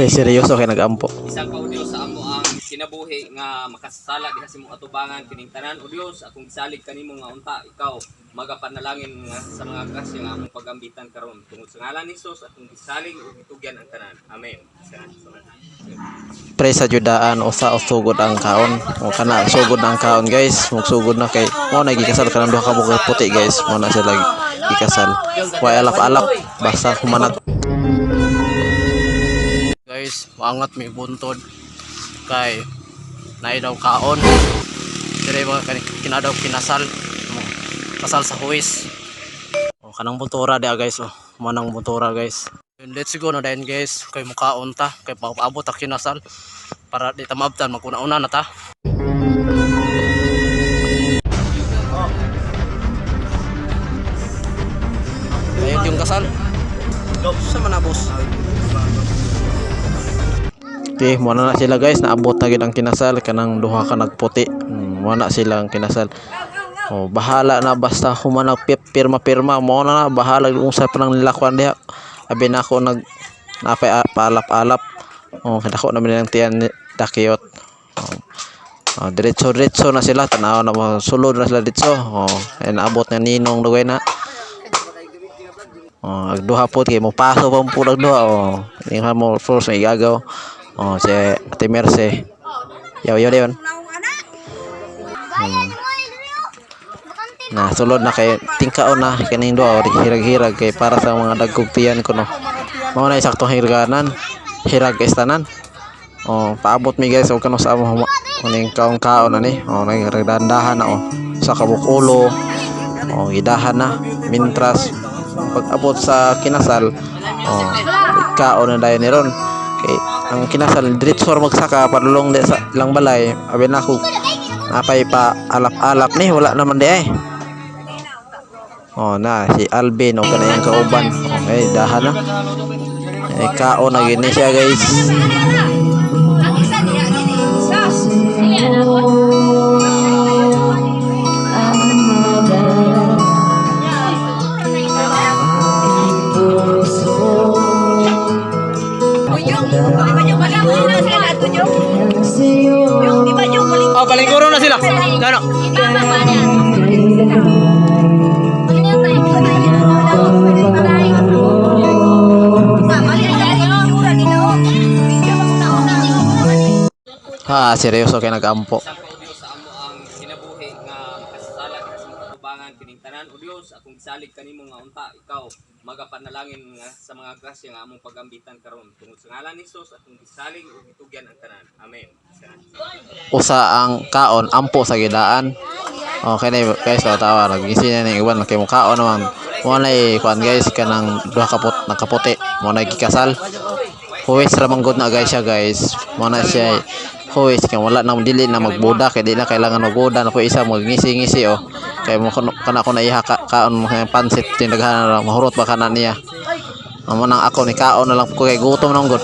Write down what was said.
Seryoso kay nagampo. Isang ka o Dios sa amo ang kinabuhi nga makasala diha sa imong atubangan kining tanan o Dios akong gisalig kanimo nga unta ikaw magapanalangin nga sa mga grasya nga among pagambitan karon tungod sa ngalan ni Hesus akong gisalig ug gitugyan ang tanan. Amen. Pre sa judaan usa usugod ang kaon. O kana sugod ang kaon guys. Magsugod na kay mo na gikasal kanang duha ka buka puti guys. Mo na sila gikasal. Wa alap-alap basta humanag. Guys, maangat may buntod kay naay daw kaon. Dire ba kinadaw kinasal. Kasal sa huwis. O kanang buntura dia guys oh. Manang buntura guys. Let's go na dayon guys. Kay mukaon ta kay paabot ta kinasal para di ta maabtan maguna-una na ta. Ayun yung kasal. Sa mana boss? Okay, muna na sila guys, naabot na gid ang kinasal kanang duha ka nagputi. Muna sila ang kinasal. Oh, bahala na basta humanag pirma-pirma mo na bahala kung sa panang nilakwan diha. Abi na ako napay paalap-alap. Oh, kadako na man ang tiyan dakiyot. Oh, diretso na sila tanaw na sulod na sila ditso. Oh, ay naabot na ninong dugay na. Oh, agduha po kay mo paso pa mo duha. Oh, inga mo first may gagaw. Oh, si Ate Merce. Yaw yon. Nah, sulod na kay tingkaon na kaning duha hirag-hirag kay para sa mga dagkog tiyan ko no. Mao na saktong hirganan. Hirag estanan. Oh, paabot mi guys og kano sa amo kuning kaon ani. Oh, nagdandahan na oh. Sa kabukulo. Oh, gidahan na mintras pag-abot sa kinasal. Oh, kaon na dayon ni ron. Kay ang kinasal diretso magsaka padulong di sa ilang balay. Abi na ko apay pa alap-alap ni wala naman di ay. Oh na si Alvin o kanang kauban. Okay, dahan na. Eh kaon na gini siya guys. Oh, paling kurang na sila. Gano? Ha, seryoso kay nagampo. Isang ka o Dios sa amo ang kinabuhi nga makasala diha sa imong atubangan kining tanan o Dios akong gisalig kanimo nga unta ikaw magapanalangin nga sa mga grasya nga among pagambitan karon tungod sa ngalan ni Hesus akong gisalig ug gitugyan ang tanan. Amen. Usa ang kaon ampo sa gidaan. Okay na guys, tawa nagisi na ning iwan kay mo kaon naman. Mo na kuan guys kanang duha ka nakaputi. Mo na gikasal. Huwes ra manggod na guys siya guys. Mo na siya huwes kay wala na dili na magbuda kay di na kailangan magbuda na ko isa magngisi-ngisi oh. Kay mo kana ko na iha kaon pansit tinaghan mahurot ba kana niya. Amo nang ako ni kaon na lang ko kay gutom nang gud.